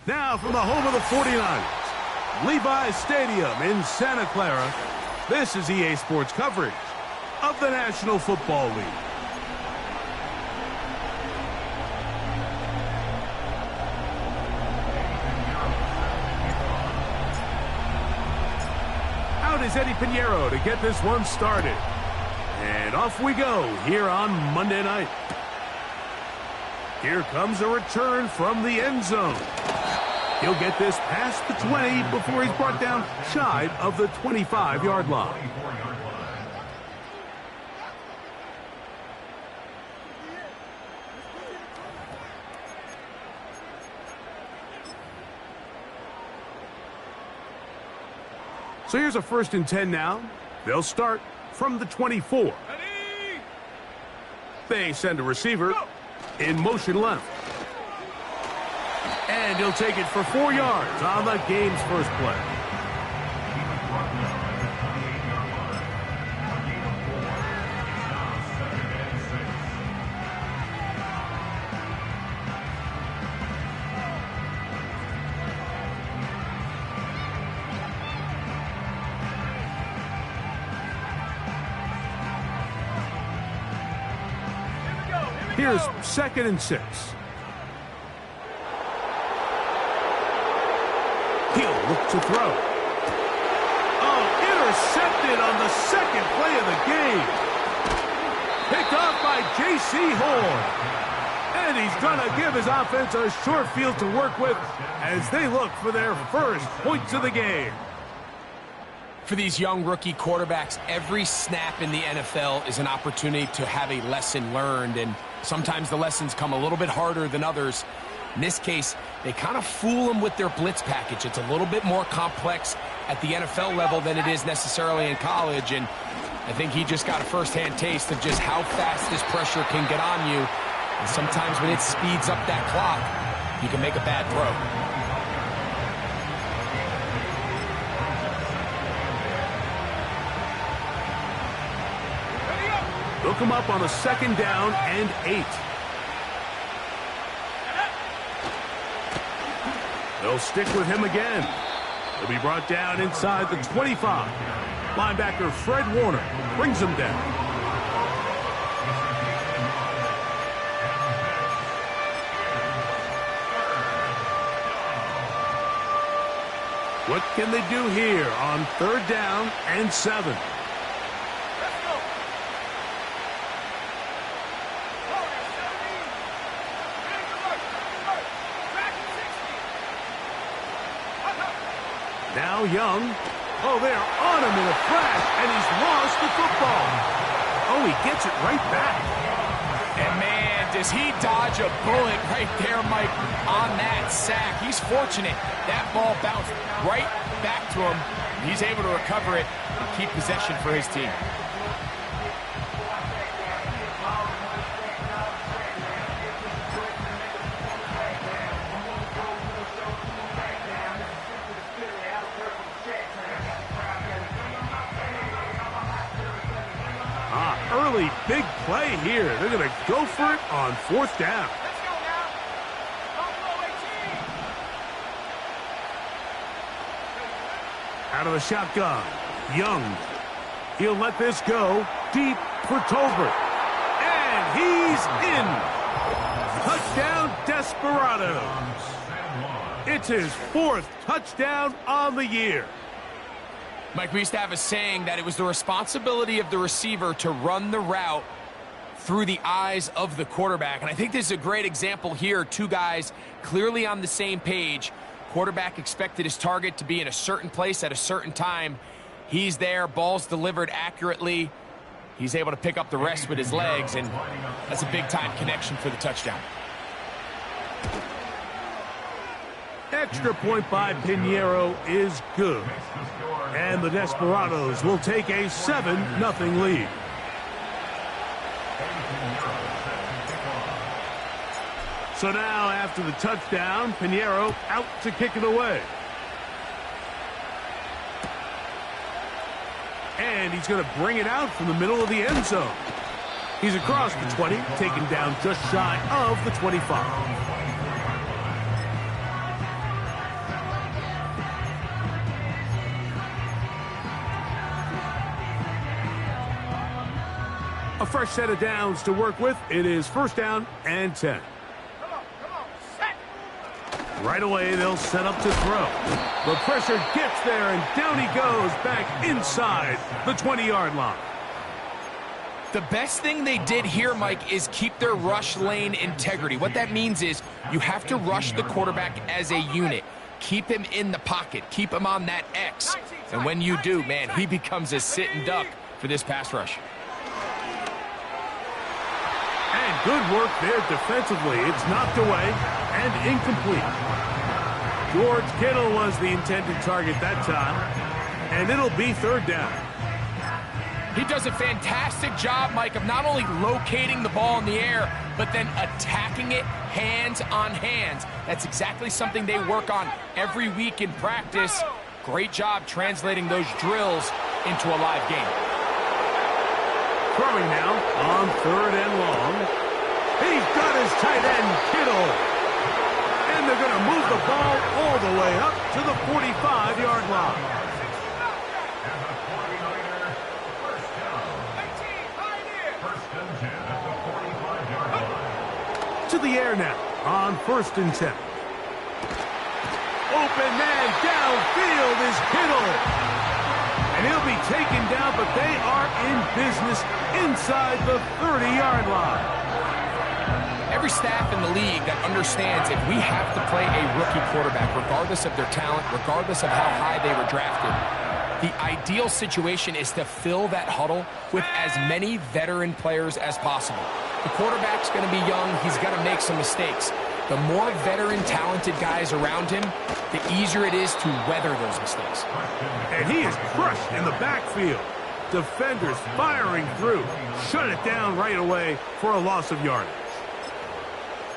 Now from the home of the 49ers, Levi's Stadium in Santa Clara, this is EA Sports coverage of the National Football League. Out is Eddie Pinheiro to get this one started. And off we go here on Monday night. Here comes a return from the end zone. He'll get this past the 20 before he's brought down shy of the 25-yard line. So here's a 1st and 10 now. They'll start from the 24. They send a receiver in motion left. And he'll take it for 4 yards on the game's first play. Here's 2nd and 6. He'll look to throw. Oh, intercepted on the 2nd play of the game. Picked off by J.C. Horn. And he's going to give his offense a short field to work with as they look for their first points of the game. For these young rookie quarterbacks, every snap in the NFL is an opportunity to have a lesson learned, and sometimes the lessons come a little bit harder than others. In this case, they kind of fool them with their blitz package. It's a little bit more complex at the NFL level than it is necessarily in college, and I think he just got a first-hand taste of just how fast this pressure can get on you, and sometimes when it speeds up that clock, you can make a bad throw. They'll come up on a 2nd down and 8. They'll stick with him again. He'll be brought down inside the 25. Linebacker Fred Warner brings him down. What can they do here on 3rd down and 7? Now Young. Oh, they're on him in a flash, and he's lost the football. Oh, he gets it right back. And, man, does he dodge a bullet right there, Mike, on that sack. He's fortunate. That ball bounced right back to him. He's able to recover it and keep possession for his team. Early big play here. They're going to go for it on 4th down. Let's go now. Out of the shotgun. Young. He'll let this go deep for Tolbert. And he's in. Touchdown, Desperados. It's his 4th touchdown on the year. Mike, we used to have a saying that it was the responsibility of the receiver to run the route through the eyes of the quarterback. And I think this is a great example here. 2 guys clearly on the same page. Quarterback expected his target to be in a certain place at a certain time. He's there, ball's delivered accurately. He's able to pick up the rest with his legs, and that's a big-time connection for the touchdown. Extra point by Pinheiro is good. And the Desperados will take a 7-0 lead. So now, after the touchdown, Pinheiro out to kick it away. And he's going to bring it out from the middle of the end zone. He's across the 20, taken down just shy of the 25. A fresh set of downs to work with. It is first down and 10. Right away, they'll set up to throw. The pressure gets there, and down he goes back inside the 20-yard line. The best thing they did here, Mike, is keep their rush lane integrity. What that means is you have to rush the quarterback as a unit. Keep him in the pocket. Keep him on that X. And when you do, man, he becomes a sitting duck for this pass rush. And good work there defensively. It's knocked away and incomplete. George Kittle was the intended target that time, and it'll be third down. He does a fantastic job, Mike, of not only locating the ball in the air, but then attacking it hands on hands. That's exactly something they work on every week in practice. Great job translating those drills into a live game. Throwing now on third and long. He's got his tight end, Kittle. And they're going to move the ball all the way up to the 45-yard line. To the air now on first and 10. Open man downfield is Kittle. And he'll be taken down, but they are in business inside the 30-yard line. Every staff in the league that understands if we have to play a rookie quarterback, regardless of their talent, regardless of how high they were drafted, the ideal situation is to fill that huddle with as many veteran players as possible. The quarterback's going to be young. He's going to make some mistakes. The more veteran, talented guys around him, the easier it is to weather those mistakes. And he is crushed in the backfield. Defenders firing through. Shut it down right away for a loss of yardage.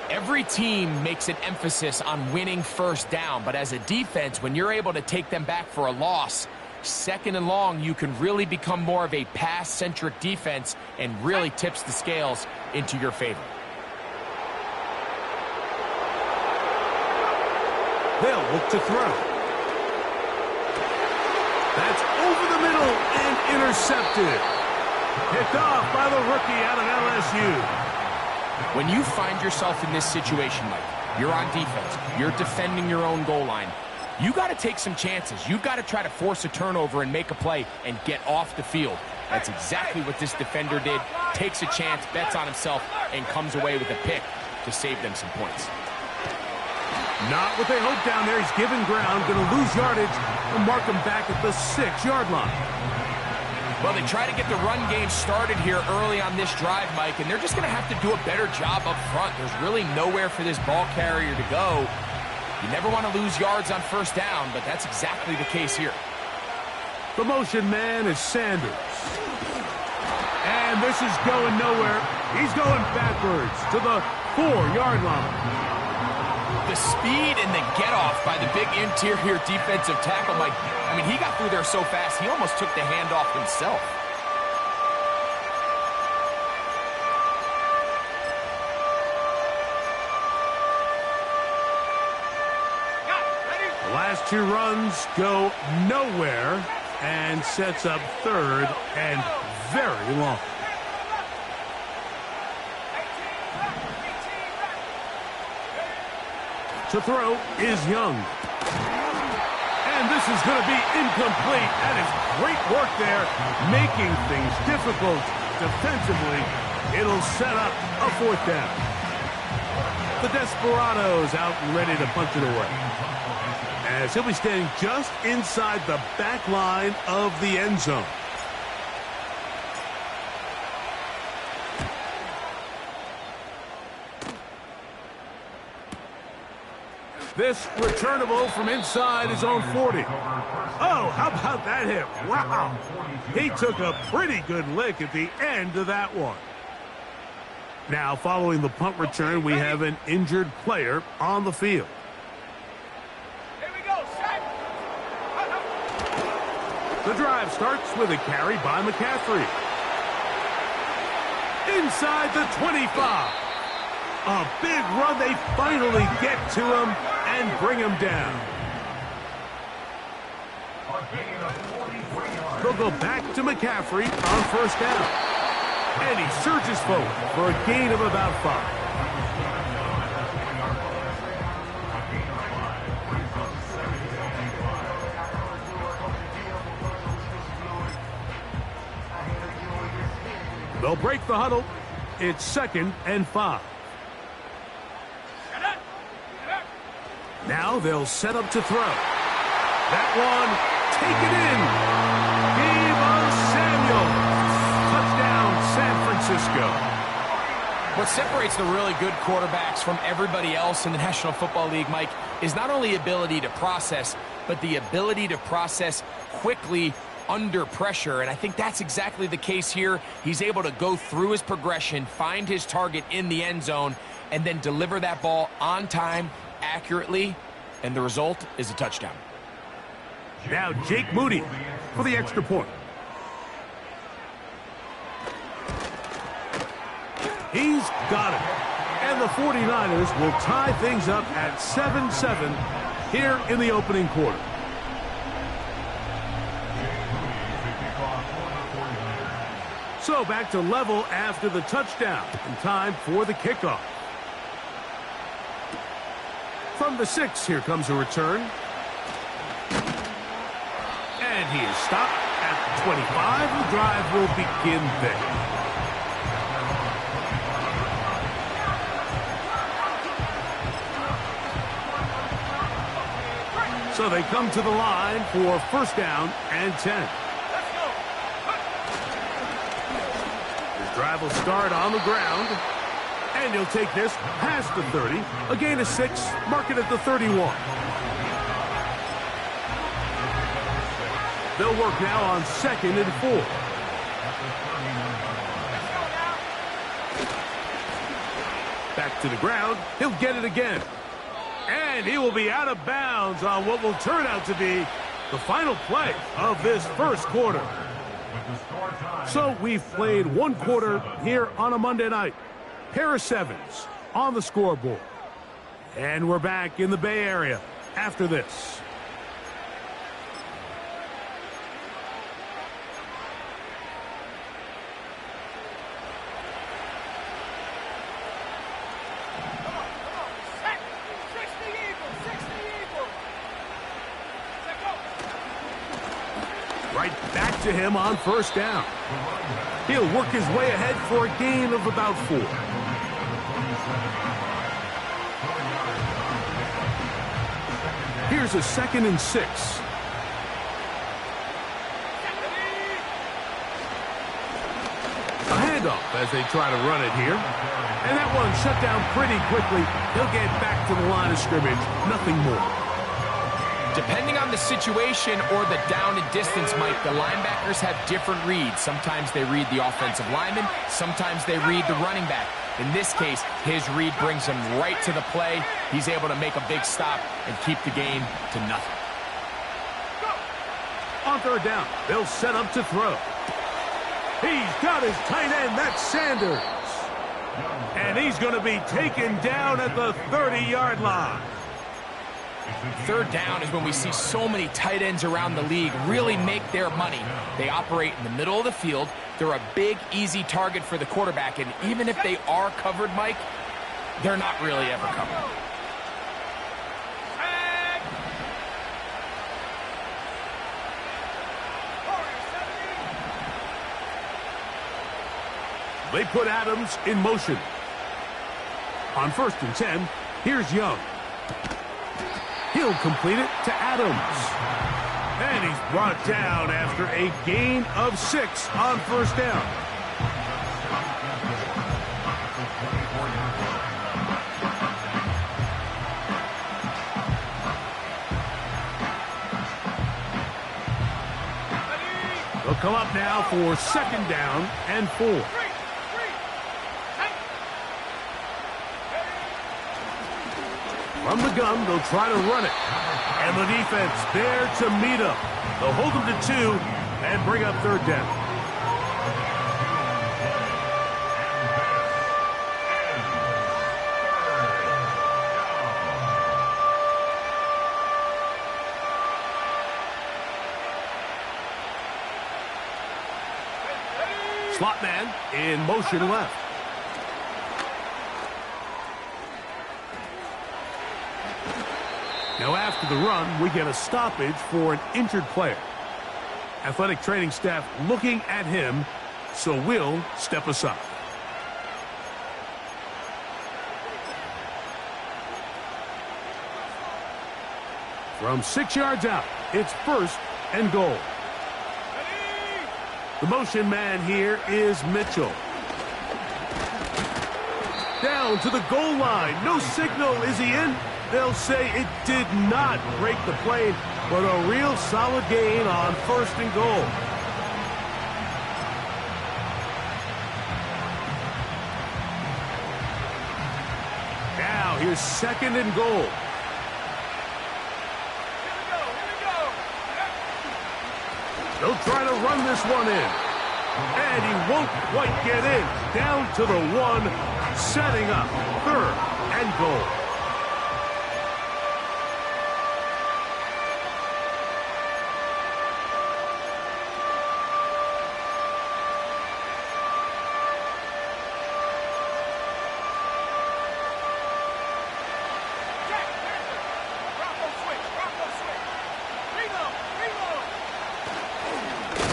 Every team makes an emphasis on winning first down, but as a defense, when you're able to take them back for a loss, second and long, you can really become more of a pass-centric defense and really tips the scales into your favor. They'll look to throw. That's over the middle and intercepted. Picked off by the rookie out of LSU. When you find yourself in this situation, Mike, you're on defense, you're defending your own goal line, you got to take some chances. You've got to try to force a turnover and make a play and get off the field. That's exactly what this defender did. Takes a chance, bets on himself, and comes away with a pick to save them some points. Not what they hoped down there. He's given ground, going to lose yardage, and mark him back at the 6-yard line. Well, they try to get the run game started here early on this drive, Mike, and they're just going to have to do a better job up front. There's really nowhere for this ball carrier to go. You never want to lose yards on first down, but that's exactly the case here. The motion man is Sanders. And this is going nowhere. He's going backwards to the 4-yard line. The speed and the get-off by the big interior defensive tackle, Mike. I mean, he got through there so fast, he almost took the handoff himself. The last two runs go nowhere and sets up third and very long. To throw is Young. And this is going to be incomplete. That is great work there, making things difficult defensively. It'll set up a 4th down. The Desperados out and ready to punch it away, as he'll be standing just inside the back line of the end zone. This returnable from inside his own 40. Oh, how about that hit? Wow. He took a pretty good lick at the end of that one. Now, following the punt return, we have an injured player on the field. Here we go, set. The drive starts with a carry by McCaffrey. Inside the 25. A big run. They finally get to him and bring him down. They'll go back to McCaffrey on first down. And he surges forward for a gain of about 5. They'll break the huddle. It's 2nd and 5. Now they'll set up to throw. That one taken in. Debo Samuel. Touchdown, San Francisco. What separates the really good quarterbacks from everybody else in the National Football League, Mike, is not only ability to process, but the ability to process quickly under pressure, and I think that's exactly the case here. He's able to go through his progression, find his target in the end zone, and then deliver that ball on time, accurately, and the result is a touchdown. Now Jake Moody for the extra point. He's got it. And the 49ers will tie things up at 7-7 here in the opening quarter. So back to level after the touchdown, and time for the kickoff. From the 6, here comes a return. And he is stopped at the 25. The drive will begin there. So they come to the line for 1st down and 10. Drive will start on the ground, and he'll take this past the 30, a gain of 6, mark it at the 31. They'll work now on 2nd and 4. Back to the ground, he'll get it again. And he will be out of bounds on what will turn out to be the final play of this 1st quarter. So we've played 1 quarter here on a Monday night. Pair of 7s on the scoreboard. And we're back in the Bay Area after this. Right back to him on 1st down. He'll work his way ahead for a gain of about 4. Here's a 2nd and 6. A handoff as they try to run it here. And that one shut down pretty quickly. He'll get back to the line of scrimmage. Nothing more. Depending on the situation or the down and distance, Mike, the linebackers have different reads. Sometimes they read the offensive lineman. Sometimes they read the running back. In this case, his read brings him right to the play. He's able to make a big stop and keep the game to nothing. On 3rd down, they'll set up to throw. He's got his tight end. That's Sanders. And he's going to be taken down at the 30-yard line. 3rd down is when we see so many tight ends around the league really make their money. They operate in the middle of the field. They're a big, easy target for the quarterback. And even if they are covered, Mike, they're not really ever covered. They put Adams in motion. On 1st and 10, here's Young. He'll complete it to Adams. And he's brought down after a gain of 6 on 1st down. They'll come up now for 2nd down and 4. From the gun, they'll try to run it. And the defense there to meet him. They'll hold him to 2 and bring up 3rd down. Slot man in motion left. Now after the run, we get a stoppage for an injured player. Athletic training staff looking at him, so we'll step aside. From 6 yards out, it's 1st and goal. The motion man here is Mitchell. Down to the goal line. No signal. Is he in? They'll say it did not break the plane, but a real solid gain on 1st and goal. Now here's 2nd and goal. They'll try to run this one in. And he won't quite get in. Down to the 1, setting up 3rd and goal.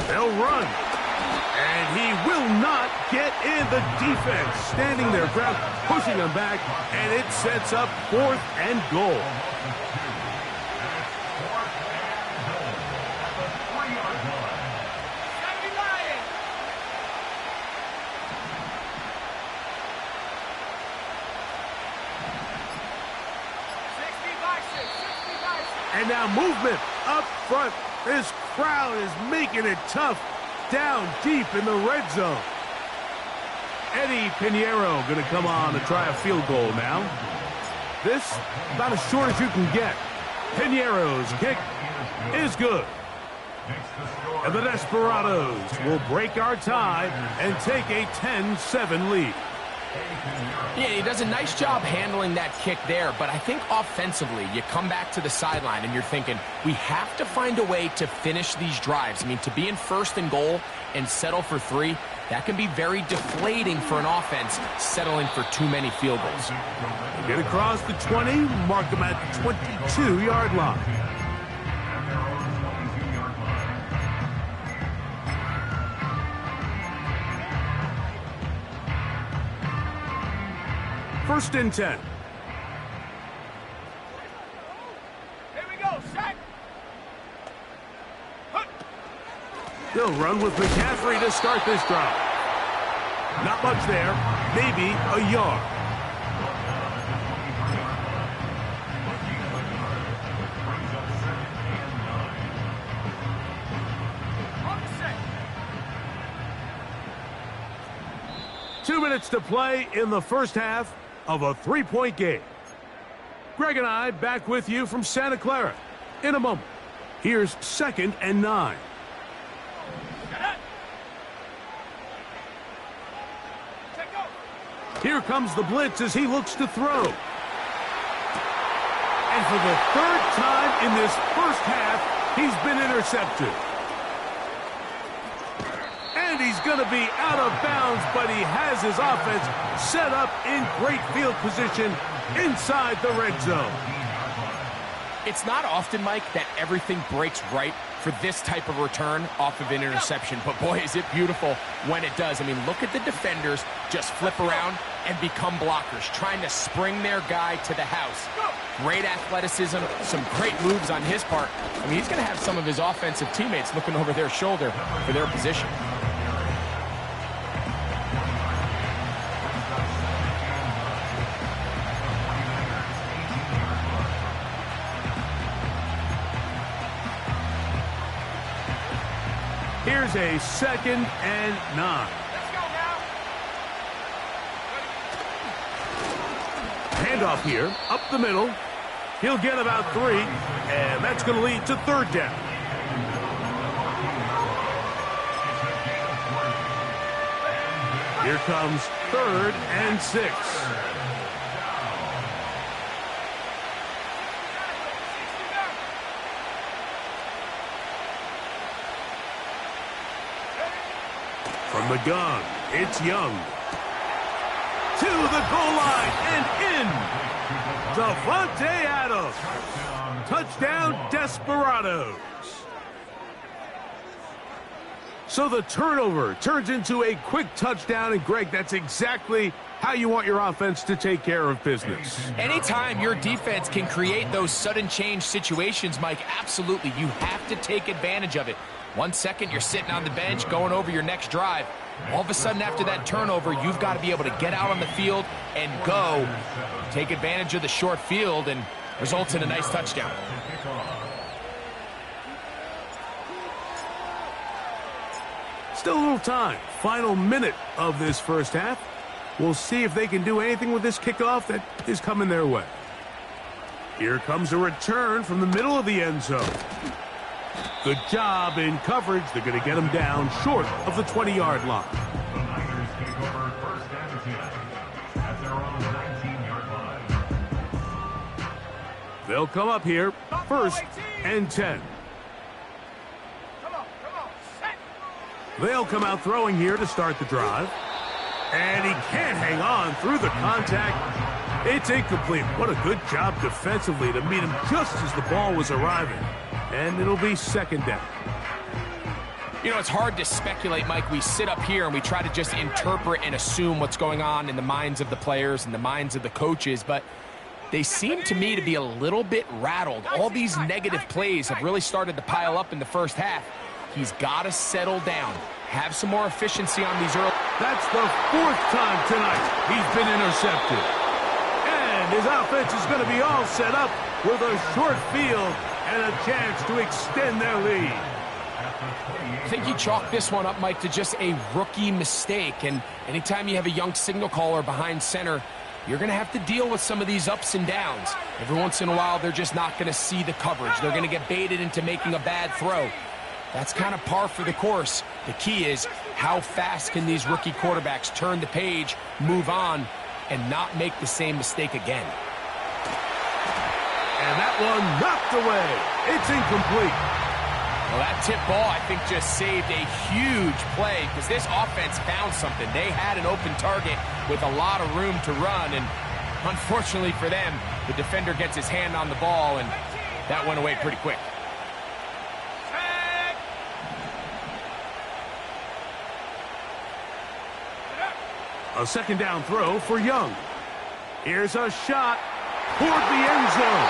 They'll run. And he will not get in. The defense standing their ground, pushing them back, and it sets up 4th and goal. And now movement up front. This crowd is making it tough down deep in the red zone. Eddie Pinheiro going to come on to try a field goal now. This about as short as you can get. Pinheiro's kick is good. And the Desperados will break our tie and take a 10-7 lead. Yeah, he does a nice job handling that kick there, but I think offensively, you come back to the sideline and you're thinking, we have to find a way to finish these drives. I mean, to be in 1st and goal and settle for 3, that can be very deflating for an offense settling for too many field goals. Get across the 20, mark them at the 22-yard line. First and 10. Here we go, sack. They'll run with McCaffrey to start this drive. Not much there, maybe a yard. On the set. 2 minutes to play in the first half of a 3-point game. Greg and I back with you from Santa Clara in a moment. Here's 2nd and 9. Here comes the blitz as he looks to throw. And for the 3rd time in this first half, he's been intercepted. And he's going to be out of bounds, but he has his offense set up in great field position inside the red zone. It's not often, Mike, that everything breaks right for this type of return off of an interception. But, boy, is it beautiful when it does. I mean, look at the defenders just flip around and become blockers, trying to spring their guy to the house. Great athleticism, some great moves on his part. I mean, he's going to have some of his offensive teammates looking over their shoulder for their position. Here's a 2nd and 9. Let's go now. Handoff here, up the middle. He'll get about 3, and that's going to lead to 3rd down. Here comes 3rd and 6. From From the gun, it's Young. To the goal line and in. Davante Adams. Touchdown, Desperados. So the turnover turns into a quick touchdown, and Greg, that's exactly how you want your offense to take care of business. Anytime your defense can create those sudden change situations, Mike, absolutely, you have to take advantage of it. 1 second, you're sitting on the bench, going over your next drive. All of a sudden, after that turnover, you've got to be able to get out on the field and go. Take advantage of the short field, and results in a nice touchdown. Still a little time. Final minute of this first half. We'll see if they can do anything with this kickoff that is coming their way. Here comes a return from the middle of the end zone. Good job in coverage. They're going to get him down short of the 20-yard line. The Niners take over first and 10 at their own 19-yard line. They'll come up here, first and 10. Come on, set. They'll come out throwing here to start the drive. And he can't hang on through the contact. It's incomplete. What a good job defensively to meet him just as the ball was arriving. And it'll be second down. You know, it's hard to speculate, Mike. We sit up here and we try to just interpret and assume what's going on in the minds of the players and the minds of the coaches, but they seem to me to be a little bit rattled. All these negative plays have really started to pile up in the first half. He's got to settle down, have some more efficiency on these early. That's the fourth time tonight he's been intercepted. And his offense is going to be all set up with a short field and a chance to extend their lead. I think you chalk this one up, Mike, to just a rookie mistake. And anytime you have a young signal caller behind center, you're going to have to deal with some of these ups and downs. Every once in a while, they're just not going to see the coverage. They're going to get baited into making a bad throw. That's kind of par for the course. The key is how fast can these rookie quarterbacks turn the page, move on, and not make the same mistake again. And that one knocked away. It's incomplete. Well, that tip ball, I think, just saved a huge play because this offense found something. They had an open target with a lot of room to run, and unfortunately for them, the defender gets his hand on the ball, and that went away pretty quick. A second down throw for Young. Here's a shot toward the end zone.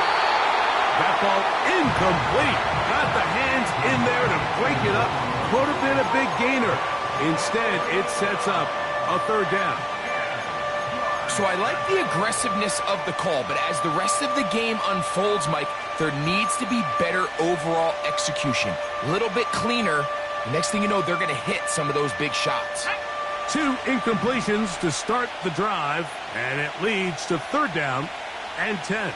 That ball incomplete. Got the hands in there to break it up. Could have been a big gainer. Instead, it sets up a third down. So I like the aggressiveness of the call, but as the rest of the game unfolds, Mike, there needs to be better overall execution. A little bit cleaner. The next thing you know, they're going to hit some of those big shots. 2 incompletions to start the drive, and it leads to third down and 10.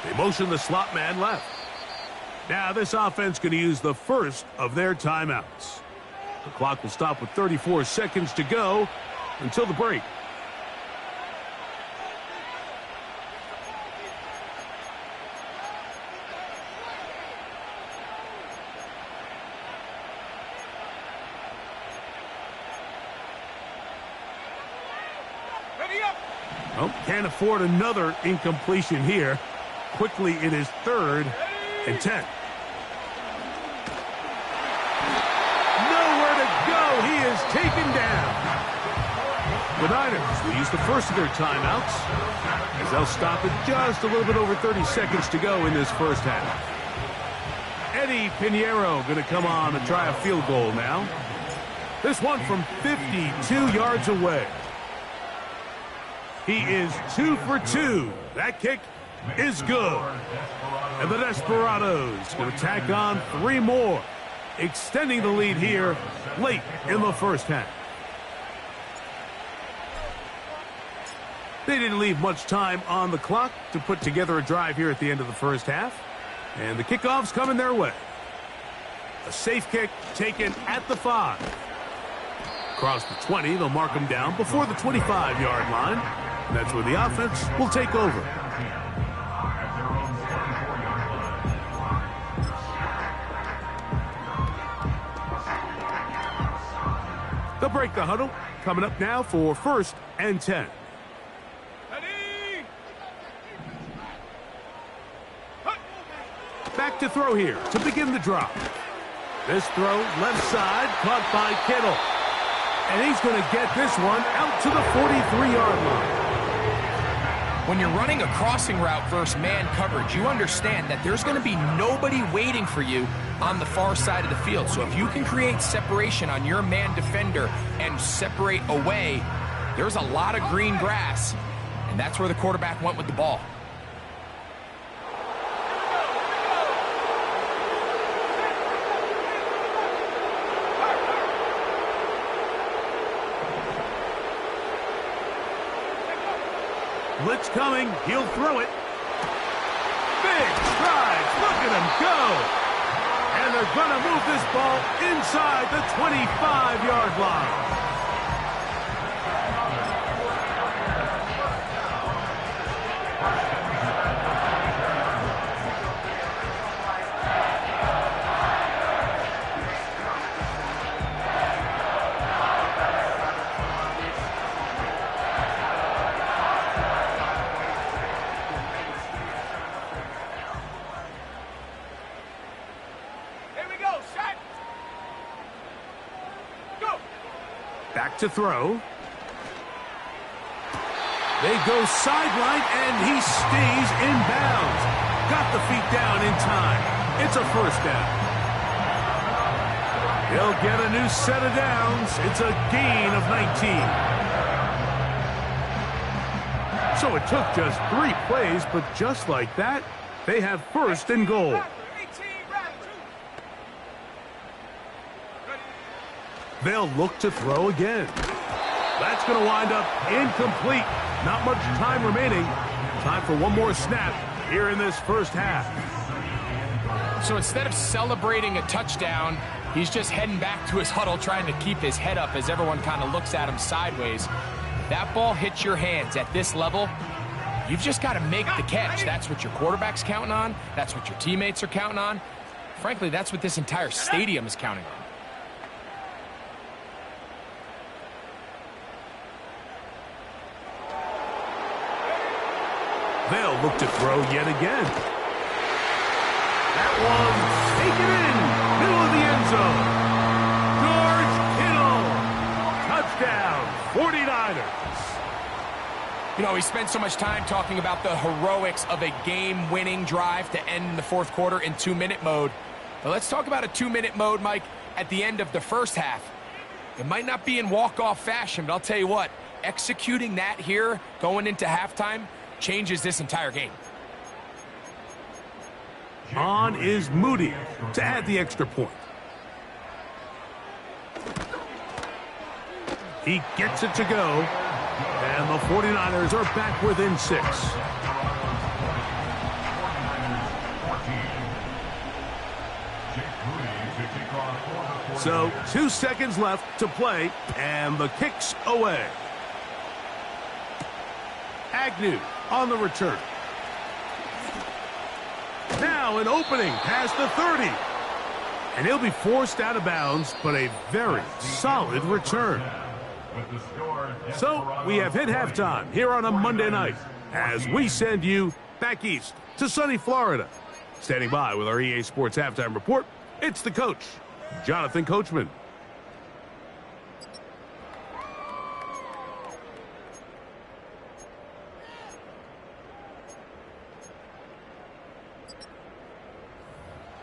They motion the slot man left. Now this offense going to use the first of their timeouts. The clock will stop with 34 seconds to go until the break. Oh, can't afford another incompletion here. Quickly, it is third and 10. Nowhere to go. He is taken down. The Niners will use the first of their timeouts as they'll stop it just a little bit over 30 seconds to go in this first half. Eddie Pinheiro going to come on and try a field goal now. This one from 52 yards away. He is 2 for 2. That kick is good. And the Desperados going to tack on 3 more, extending the lead here late in the first half. They didn't leave much time on the clock to put together a drive here at the end of the first half. And the kickoff's coming their way. A safe kick taken at the 5. Across the 20, they'll mark him down before the 25-yard line. And that's where the offense will take over. break the huddle. Coming up now for 1st and 10. Back to throw here to begin the drop. This throw left side caught by Kittle. And he's going to get this one out to the 43-yard line. When you're running a crossing route versus man coverage, you understand that there's going to be nobody waiting for you on the far side of the field. So if you can create separation on your man defender and separate away, there's a lot of green grass. And that's where the quarterback went with the ball. Blitz coming. He'll throw it. Big strides. Look at him go. And they're going to move this ball inside the 25-yard line. Back to throw. They go sideline, and he stays in bounds. Got the feet down in time. It's a 1st down. He'll get a new set of downs. It's a gain of 19. So it took just 3 plays, but just like that, they have 1st and goal. They'll look to throw again. That's going to wind up incomplete. Not much time remaining. Time for one more snap here in this 1st half. So instead of celebrating a touchdown, he's just heading back to his huddle trying to keep his head up as everyone kind of looks at him sideways. If that ball hits your hands at this level, you've just got to make the catch. That's what your quarterback's counting on. That's what your teammates are counting on. Frankly, that's what this entire stadium is counting on. They'll look to throw yet again. That one's taken in. Middle of the end zone. George Kittle. Touchdown, 49ers. You know, we spent so much time talking about the heroics of a game-winning drive to end the 4th quarter in 2-minute mode. But let's talk about a 2-minute mode, Mike, at the end of the 1st half. It might not be in walk-off fashion, but I'll tell you what, executing that here going into halftime changes this entire game. On is Moody to add the extra point. He gets it to go, and the 49ers are back within 6. So 2 seconds left to play, and the kick's away. Agnew on the return. Now an opening past the 30. And he'll be forced out of bounds, but a very solid return. So we have hit halftime here on a Monday night as we send you back east to sunny Florida. Standing by with our EA Sports Halftime Report, it's the coach, Jonathan Coachman.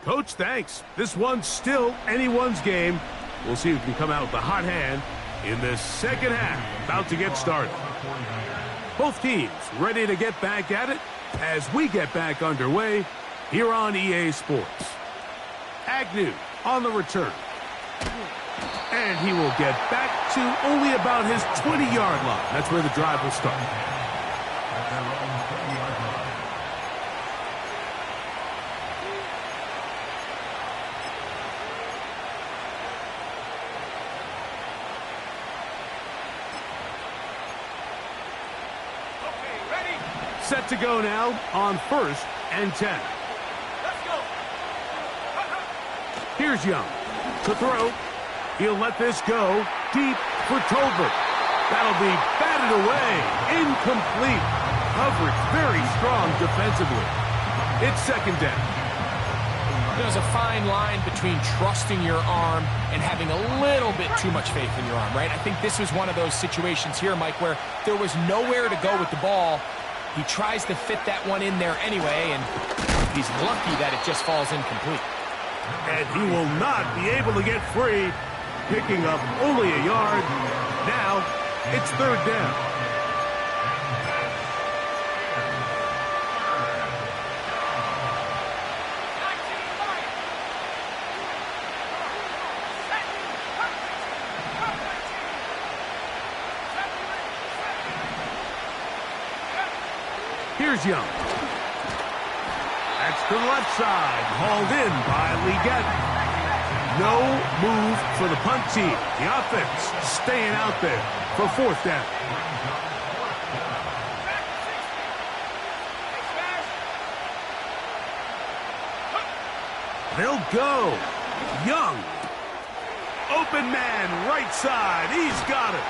Coach, thanks. This one's still anyone's game. We'll see who can come out with the hot hand in this 2nd half. About to get started. Both teams ready to get back at it as we get back underway here on EA Sports. Agnew on the return. And he will get back to only about his 20-yard line. That's where the drive will start. Set to go now on 1st and 10. Let's go. Here's Young to throw. He'll let this go deep for Tolbert. That'll be batted away. Incomplete. Coverage very strong defensively. It's second down. There's a fine line between trusting your arm and having a little bit too much faith in your arm, right? I think this was one of those situations here, Mike, where there was nowhere to go with the ball. He tries to fit that one in there anyway, and he's lucky that it just falls incomplete. And he will not be able to get free, picking up only a yard. Now, it's third down. Here's Young. That's to the left side, hauled in by Leggett. No move for the punt team. The offense staying out there for fourth down. They'll go. Young. Open man, right side. He's got it.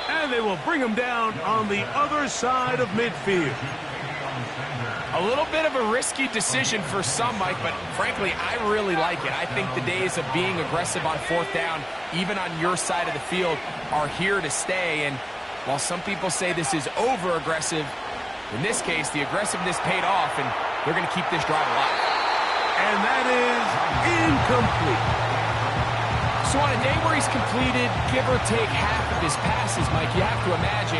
And they will bring him down on the other side of midfield. A little bit of a risky decision for some, Mike, but frankly, I really like it. I think the days of being aggressive on fourth down, even on your side of the field, are here to stay. And while some people say this is over-aggressive, in this case, the aggressiveness paid off, and they're going to keep this drive alive. And that is incomplete. So on a day where he's completed, give or take half of his passes, Mike, you have to imagine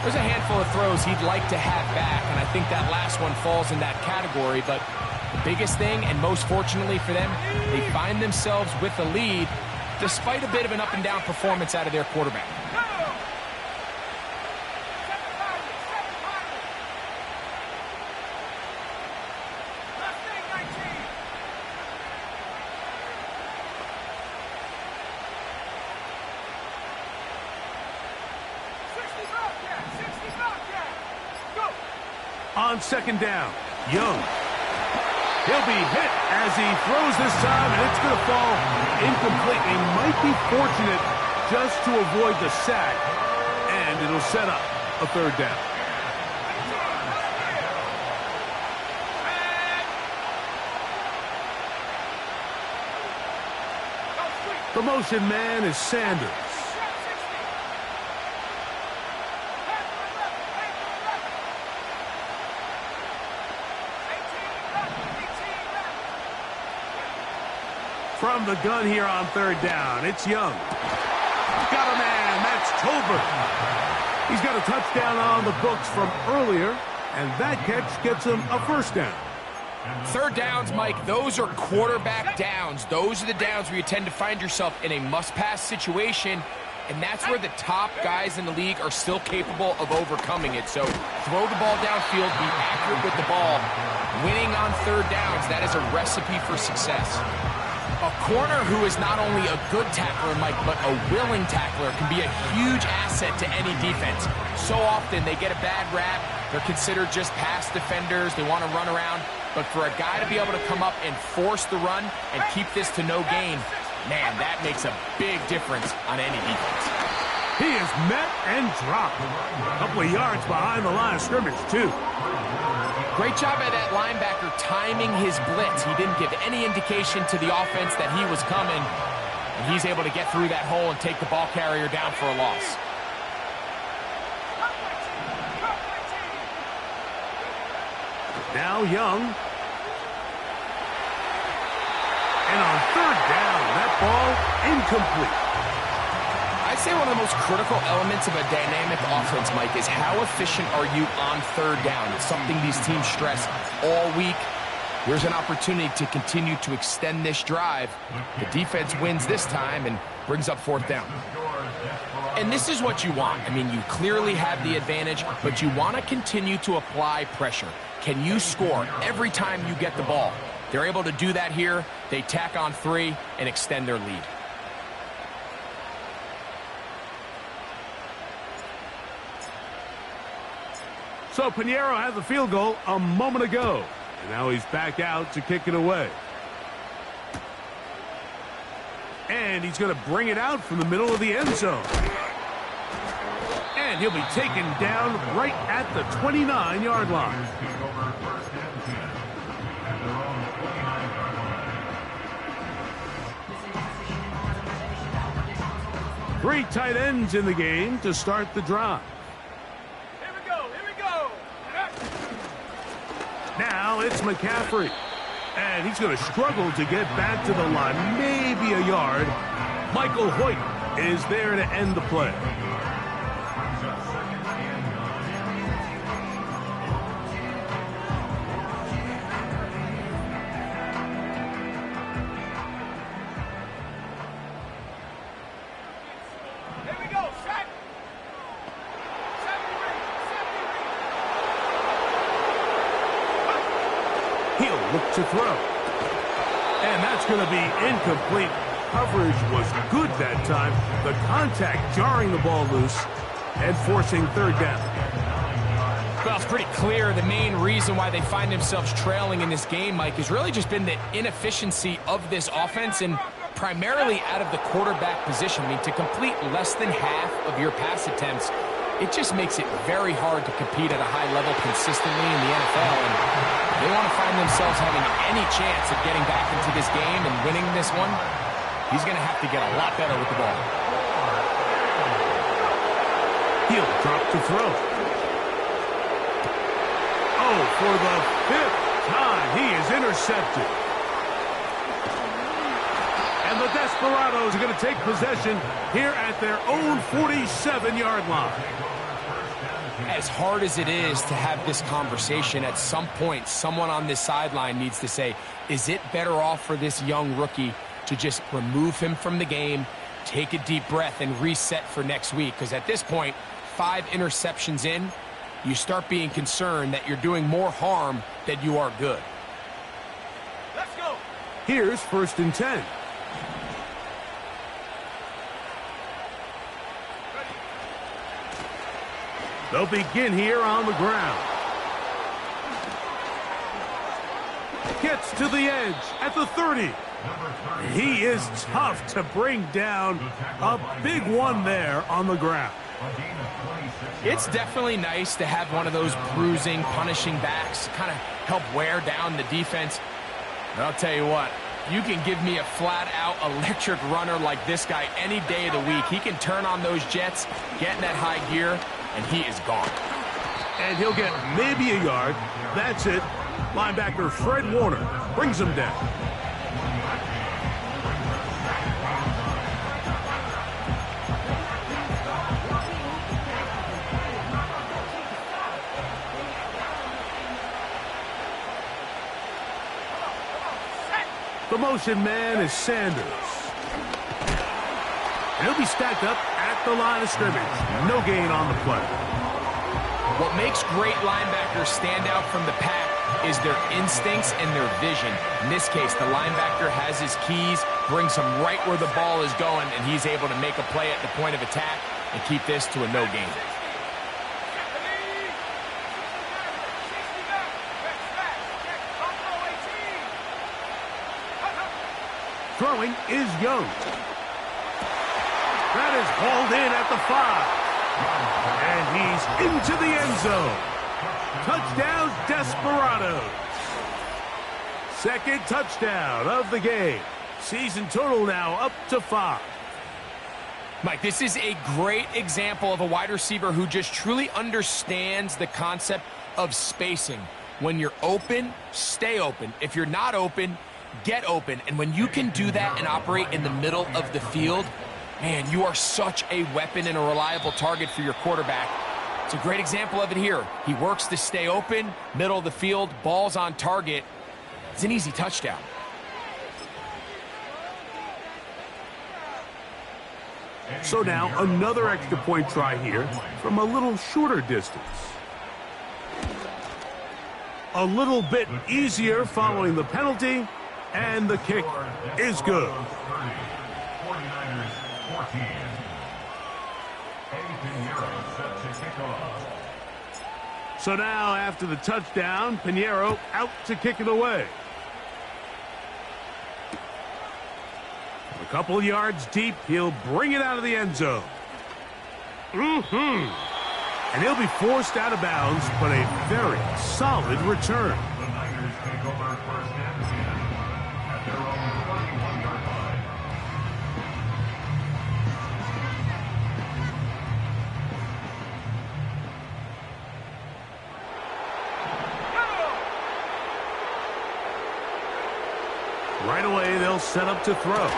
there's a handful of throws he'd like to have back, and I think that last one falls in that category. But the biggest thing, and most fortunately for them, they find themselves with a lead despite a bit of an up-and-down performance out of their quarterback. On second down, Young. He'll be hit as he throws this time, and it's going to fall incomplete. He might be fortunate just to avoid the sack, and it'll set up a third down. The motion man is Sanders. From the gun here on third down, it's Young. Got a man, that's Tolbert. He's got a touchdown on the books from earlier, and that catch gets him a first down. Third downs, Mike, those are quarterback downs. Those are the downs where you tend to find yourself in a must-pass situation, and that's where the top guys in the league are still capable of overcoming it. So throw the ball downfield, be accurate with the ball. Winning on third downs, that is a recipe for success. A corner who is not only a good tackler, Mike, but a willing tackler can be a huge asset to any defense. So often they get a bad rap. They're considered just pass defenders. They want to run around. But for a guy to be able to come up and force the run and keep this to no gain, man, that makes a big difference on any defense. He is met and dropped. A couple of yards behind the line of scrimmage, too. Great job by that linebacker timing his blitz. He didn't give any indication to the offense that he was coming, and he's able to get through that hole and take the ball carrier down for a loss. Now Young. And on third down, that ball incomplete. I'd say one of the most critical elements of a dynamic offense, Mike, is how efficient are you on third down? It's something these teams stress all week. Here's an opportunity to continue to extend this drive. The defense wins this time and brings up fourth down. And this is what you want. I mean, you clearly have the advantage, but you want to continue to apply pressure. Can you score every time you get the ball? They're able to do that here. They tack on 3 and extend their lead. So Pinheiro had the field goal a moment ago. And now he's back out to kick it away. And he's going to bring it out from the middle of the end zone. And he'll be taken down right at the 29-yard line. Three tight ends in the game to start the drive. Here we go, here we go. Now it's McCaffrey. And he's going to struggle to get back to the line, maybe a yard. Michael Hoyt is there to end the play. Here we go, set. He'll look to throw. And that's going to be incomplete. Coverage was good that time. The contact jarring the ball loose and forcing third down. Well, it's pretty clear the main reason why they find themselves trailing in this game, Mike, has really just been the inefficiency of this offense and primarily out of the quarterback position. I mean, to complete less than half of your pass attempts, it just makes it very hard to compete at a high level consistently in the NFL. And they want to find themselves having any chance of getting back into this game and winning this one. He's going to have to get a lot better with the ball. He'll drop to throw. Oh, for the fifth time, he is intercepted. And the Desperados are going to take possession here at their own 47-yard line. As hard as it is to have this conversation, at some point, someone on this sideline needs to say, is it better off for this young rookie to just remove him from the game, take a deep breath, and reset for next week? Because at this point, 5 interceptions in, you start being concerned that you're doing more harm than you are good. Let's go. Here's 1st and 10. They'll begin here on the ground. Gets to the edge at the 30. He is tough to bring down. A big one there on the ground. It's definitely nice to have one of those bruising, punishing backs kind of help wear down the defense. But I'll tell you what, you can give me a flat-out electric runner like this guy any day of the week. He can turn on those jets, get in that high gear, and he is gone. And he'll get maybe a yard. That's it. Linebacker Fred Warner brings him down. The motion man is Sanders. And he'll be stacked up at the line of scrimmage. No gain on the play. What makes great linebackers stand out from the pack is their instincts and their vision. In this case, the linebacker has his keys, brings him right where the ball is going, and he's able to make a play at the point of attack and keep this to a no gain. Throwing is Young. That is hauled in at the 5. And he's into the end zone. Touchdown, Desperados. Second touchdown of the game. Season total now up to 5. Mike, this is a great example of a wide receiver who just truly understands the concept of spacing. When you're open, stay open. If you're not open, get open. And when you can do that and operate in the middle of the field, man, you are such a weapon and a reliable target for your quarterback. It's a great example of it here. He works to stay open, middle of the field, ball's on target. It's an easy touchdown. So now another extra point try here from a little shorter distance. A little bit easier following the penalty, and the kick is good. 49ers 14. Pinheiro set to kick off. So now after the touchdown, Pinheiro out to kick it away. couple yards deep, he'll bring it out of the end zone. And he'll be forced out of bounds, but a very solid return. The Niners take over first and 10 at their own 41-yard line. Right away, they'll set up to throw.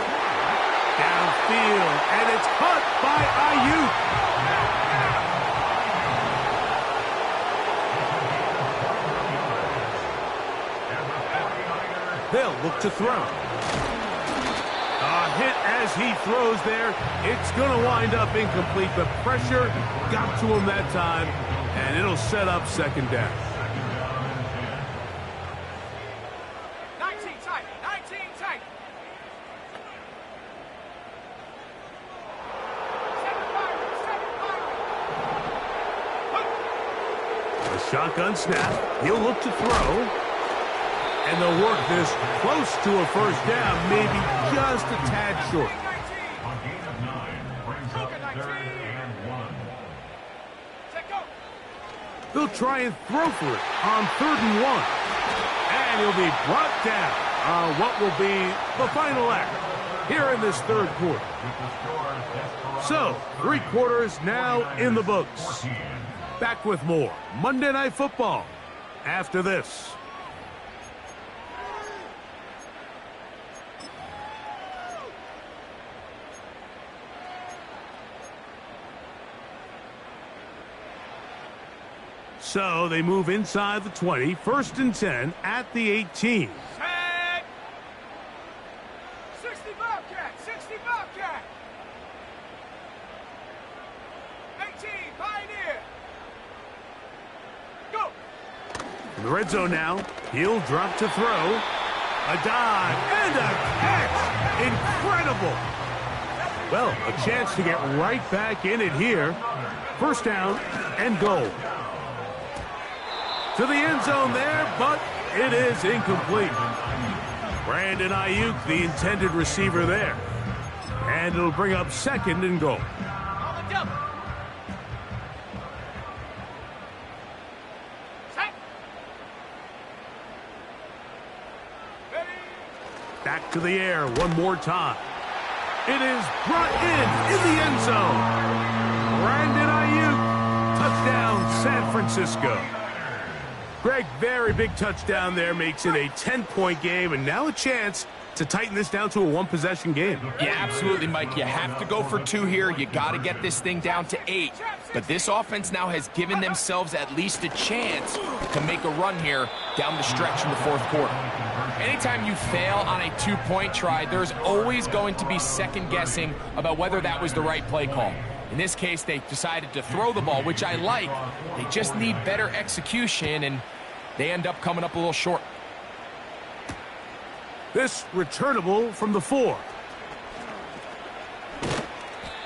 Downfield, and it's caught by Ayuk. They'll look to throw. A hit as he throws there. It's going to wind up incomplete, but pressure got to him that time, and it'll set up second down. 19 tight. 19 tight. 7-5. A shotgun snap. He'll look to throw. And they'll work this close to a first down, maybe just a tad short. On gain of 9, brings up 3rd and 1. Set go. They'll try and throw for it on 3rd and 1. And he'll be brought down on what will be the final act here in this third quarter. So, 3 quarters now in the books. Back with more Monday Night Football after this. So they move inside the 20, 1st and 10 at the 18. Set. 60 Bobcat. 60 Bobcat. 18 Pioneer. Go. In the red zone now, he'll drop to throw. A dive and a catch. Incredible. Well, a chance to get right back in it here. First down and goal. To the end zone there, but it is incomplete. Brandon Ayuk, the intended receiver there. And it'll bring up 2nd and goal. On the double. Set. Ready. Back to the air one more time. It is brought in the end zone. Brandon Ayuk, touchdown San Francisco. Greg, very big touchdown there, makes it a 10-point game, and now a chance to tighten this down to a one-possession game. Yeah, absolutely, Mike. You have to go for 2 here. You got to get this thing down to 8. But this offense now has given themselves at least a chance to make a run here down the stretch in the 4th quarter. Anytime you fail on a 2-point try, there's always going to be second-guessing about whether that was the right play call. In this case, they decided to throw the ball, which I like. They just need better execution, and they end up coming up a little short. This returnable from the 4.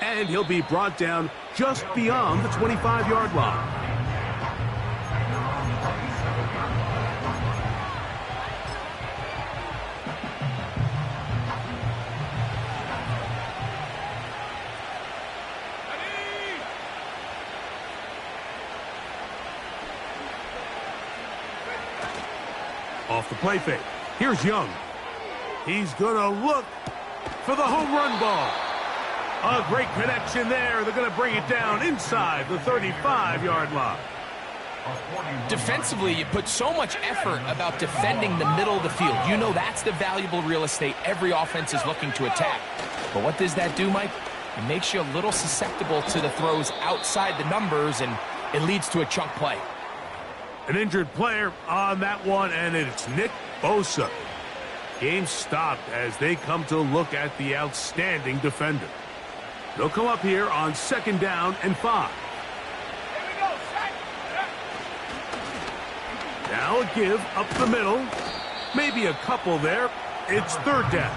And he'll be brought down just beyond the 25-yard line. Off the play fake. Here's Young. He's going to look for the home run ball. A great connection there. They're going to bring it down inside the 35-yard line. Defensively, you put so much effort about defending the middle of the field. You know that's the valuable real estate every offense is looking to attack. But what does that do, Mike? It makes you a little susceptible to the throws outside the numbers, and it leads to a chunk play. An injured player on that one, and it's Nick Bosa. Game stopped as they come to look at the outstanding defender. They'll come up here on 2nd down and 5. Here we go. Set. Now a give up the middle. Maybe a couple there. It's 3rd down.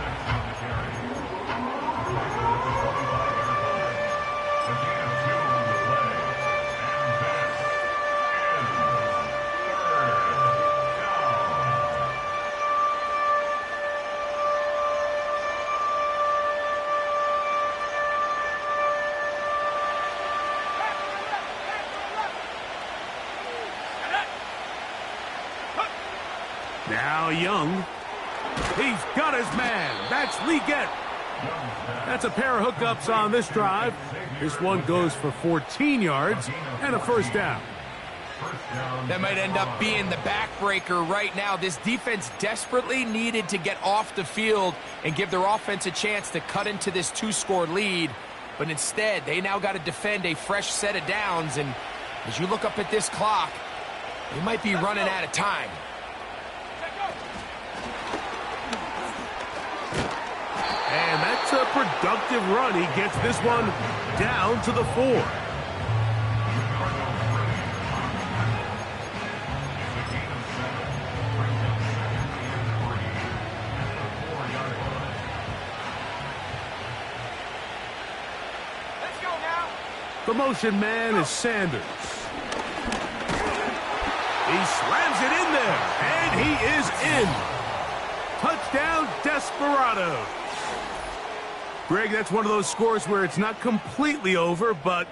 Young. He's got his man. That's Liggett. That's a pair of hookups on this drive. This one goes for 14 yards and a first down. That might end up being the backbreaker right now. This defense desperately needed to get off the field and give their offense a chance to cut into this 2-score lead. But instead, they now got to defend a fresh set of downs. And as you look up at this clock, they might be running out of time. And that's a productive run. He gets this one down to the 4. The motion man is Sanders. He slams it in there, and he is in. Touchdown, Desperados. Greg, that's one of those scores where it's not completely over, but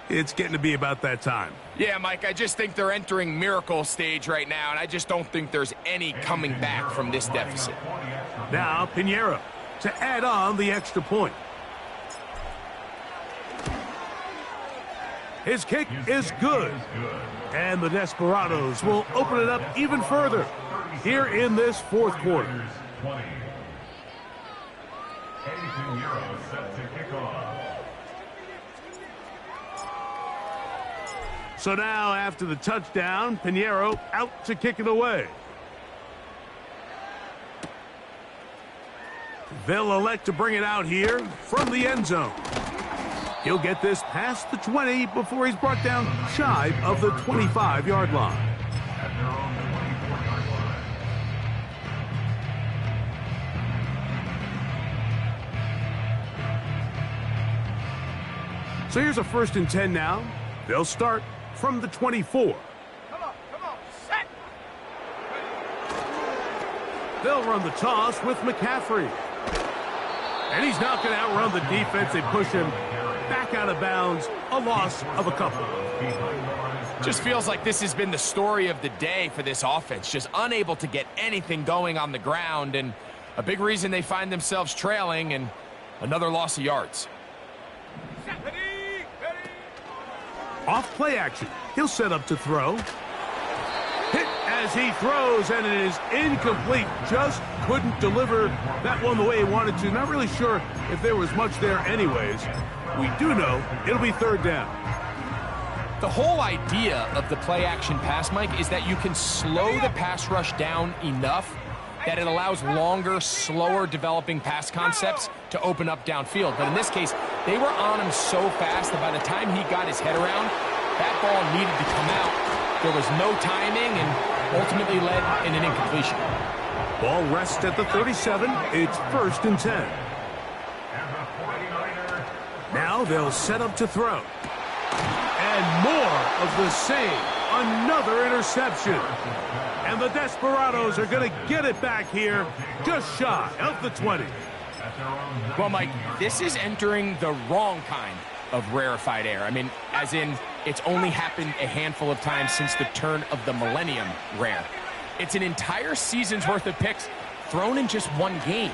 it's getting to be about that time. Yeah, Mike, I just think they're entering miracle stage right now, and I just don't think there's any coming back from this deficit. Now, Pinheiro to add on the extra point. His kick is good. And the Desperados will open it up even further here in this fourth quarter. So now, after the touchdown, Pinheiro out to kick it away. They'll elect to bring it out here from the end zone. He'll get this past the 20 before he's brought down shy of the 25-yard line. At their own 24-yard line. So here's a 1st and 10 now. They'll start from the 24. Come on, set. They'll run the toss with McCaffrey. And he's not going to outrun the defense. They push him back out of bounds, a loss of a couple. Just feels like this has been the story of the day for this offense, just unable to get anything going on the ground, and a big reason they find themselves trailing, and another loss of yards. Off play action. He'll set up to throw. Hit as he throws, and it is incomplete. Just couldn't deliver that one the way he wanted to. Not really sure if there was much there anyways. We do know it'll be 3rd down. The whole idea of the play-action pass, Mike, is that you can slow the pass rush down enough that it allows longer, slower developing pass concepts to open up downfield. But in this case, they were on him so fast that by the time he got his head around, that ball needed to come out. There was no timing and ultimately led in an incompletion. Ball rests at the 37. It's 1st and 10. Now they'll set up to throw. And more of the same. Another interception. And the Desperados are going to get it back here just shy of the 20. Well, Mike, this is entering the wrong kind of rarefied air. I mean, as in, it's only happened a handful of times since the turn of the millennium rare. It's an entire season's worth of picks thrown in just one game.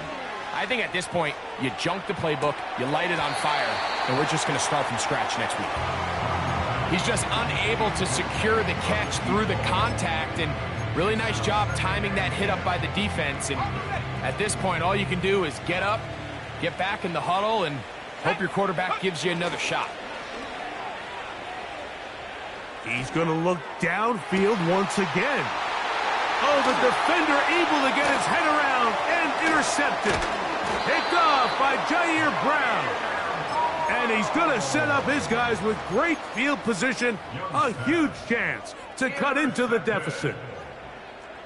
I think at this point, you junk the playbook, you light it on fire, and we're just going to start from scratch next week. He's just unable to secure the catch through the contact, and really nice job timing that hit up by the defense. And at this point, all you can do is get up, get back in the huddle, and hope your quarterback gives you another shot. He's going to look downfield once again. Oh, the defender able to get his head around and intercepted. Picked off by Jair Brown. And he's going to set up his guys with great field position. A huge chance to cut into the deficit.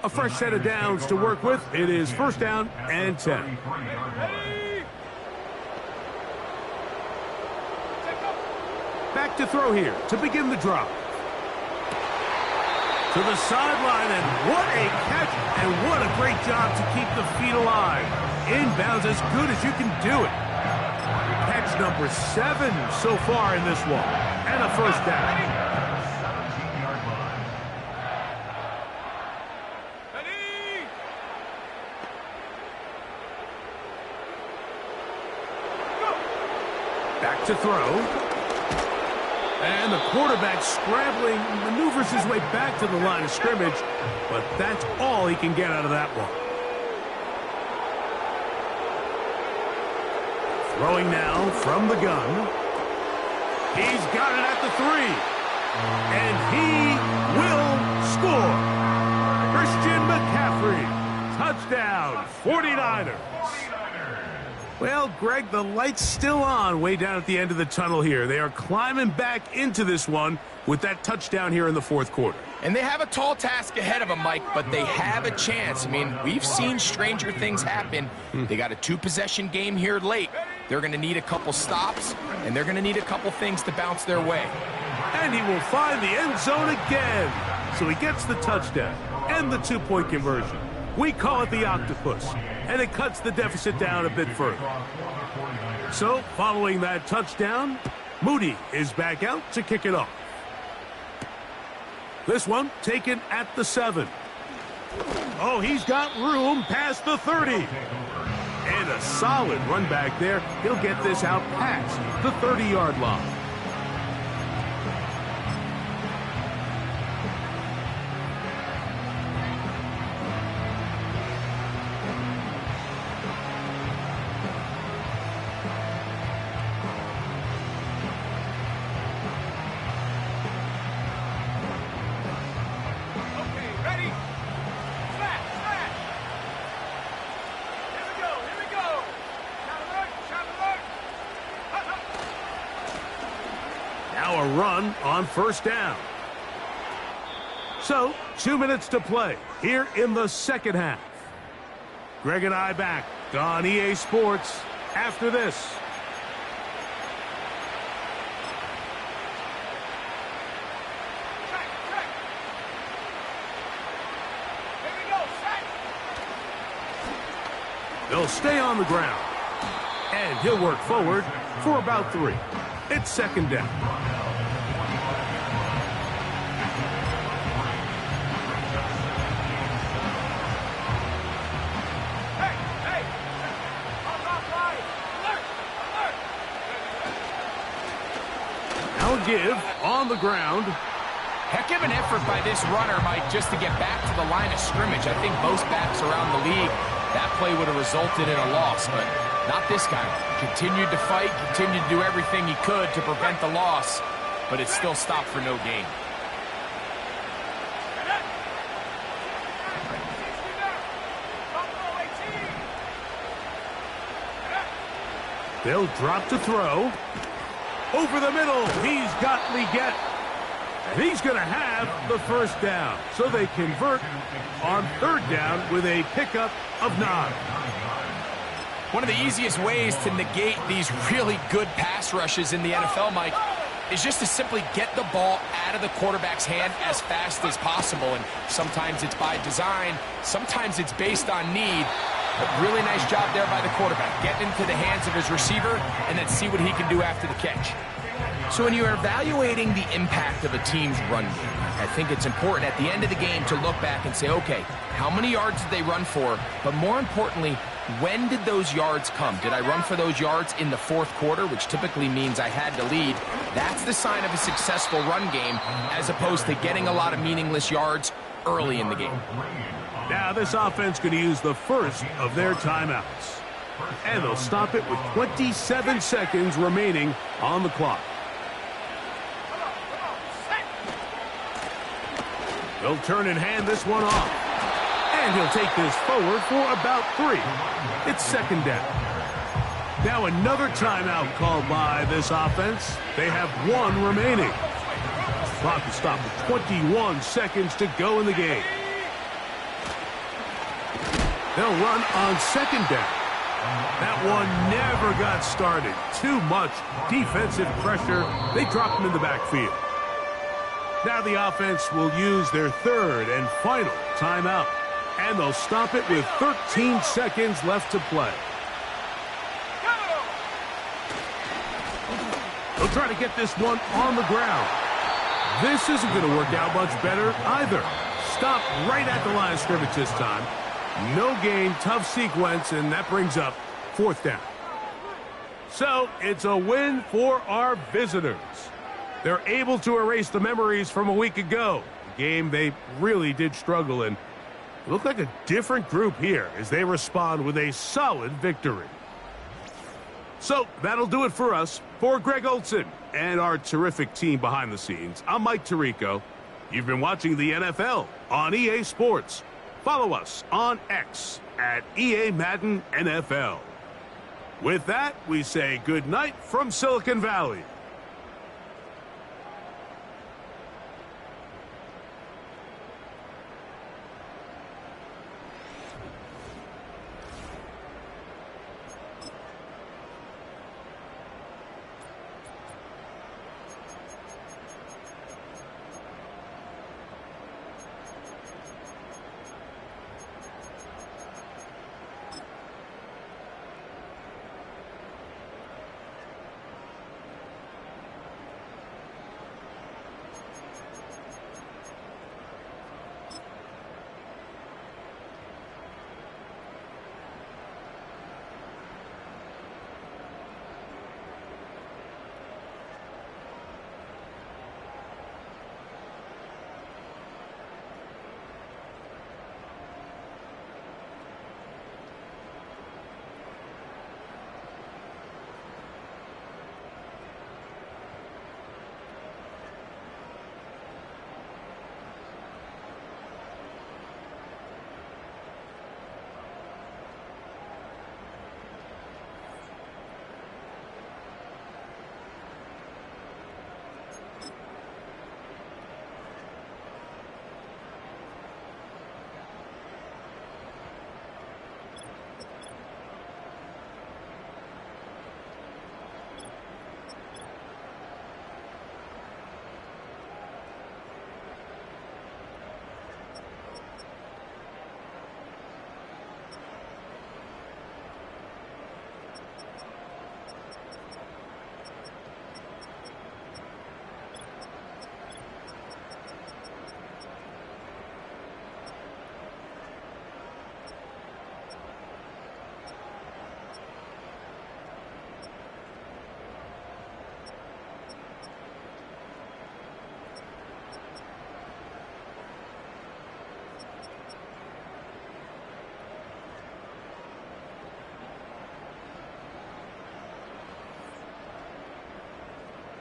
A fresh set of downs to work with. It is 1st down and 10. Back to throw here to begin the drop. To the sideline, and what a catch, and what a great job to keep the feet alive. Inbounds as good as you can do it. Catch number 7 so far in this one, and a 1st down. Back to throw. And the quarterback scrambling, maneuvers his way back to the line of scrimmage, but that's all he can get out of that one. Throwing now from the gun. He's got it at the 3. And he will score. Christian McCaffrey. Touchdown, 49ers. Well, Greg, the light's still on way down at the end of the tunnel here. They are climbing back into this one with that touchdown here in the fourth quarter. And they have a tall task ahead of them, Mike, but they have a chance. I mean, we've seen stranger things happen. They got a 2-possession game here late. They're going to need a couple stops, and they're going to need a couple things to bounce their way. And he will find the end zone again. So he gets the touchdown and the 2-point conversion. We call it the octopus, and it cuts the deficit down a bit further. So, following that touchdown, Moody is back out to kick it off. This one taken at the 7. Oh, he's got room past the 30. And a solid run back there. He'll get this out past the 30-yard line. Now a run on first down. So, 2 minutes to play here in the second half. Greg and I back on EA Sports after this. They'll stay on the ground. And he'll work forward for about 3. It's second down. Now a give on the ground. Heck of an effort by this runner, Mike, just to get back to the line of scrimmage. I think most backs around the league, that play would have resulted in a loss, but not this guy. Continued to fight, continued to do everything he could to prevent the loss, but it still stopped for no gain. They'll drop to throw. Over the middle, he's got Leggett. And he's going to have the first down. So they convert on third down with a pickup of 9. One of the easiest ways to negate these really good pass rushes in the NFL, Mike, is just to simply get the ball out of the quarterback's hand as fast as possible. And sometimes it's by design, sometimes it's based on need. But really nice job there by the quarterback. Get into the hands of his receiver and then see what he can do after the catch. So when you're evaluating the impact of a team's run game, I think it's important at the end of the game to look back and say, okay, how many yards did they run for? But more importantly, when did those yards come? Did I run for those yards in the fourth quarter, which typically means I had to lead? That's the sign of a successful run game, as opposed to getting a lot of meaningless yards early in the game. Now this offense going to use the first of their timeouts. And they'll stop it with 27 seconds remaining on the clock. They'll turn and hand this one off. And he'll take this forward for about 3. It's second down. Now another timeout called by this offense. They have 1 remaining. Clock is stopped with 21 seconds to go in the game. They'll run on second down. That one never got started. Too much defensive pressure. They dropped him in the backfield. Now the offense will use their third and final timeout. And they'll stop it with 13 seconds left to play. They'll try to get this one on the ground. This isn't going to work out much better either. Stop right at the line of scrimmage this time. No gain, tough sequence, and that brings up fourth down. So, it's a win for our visitors. They're able to erase the memories from a week ago, a game they really did struggle in. It looked like a different group here as they respond with a solid victory. So, that'll do it for us. For Greg Olson and our terrific team behind the scenes, I'm Mike Tirico. You've been watching the NFL on EA Sports. Follow us on X at EA Madden NFL. With that, we say good night from Silicon Valley.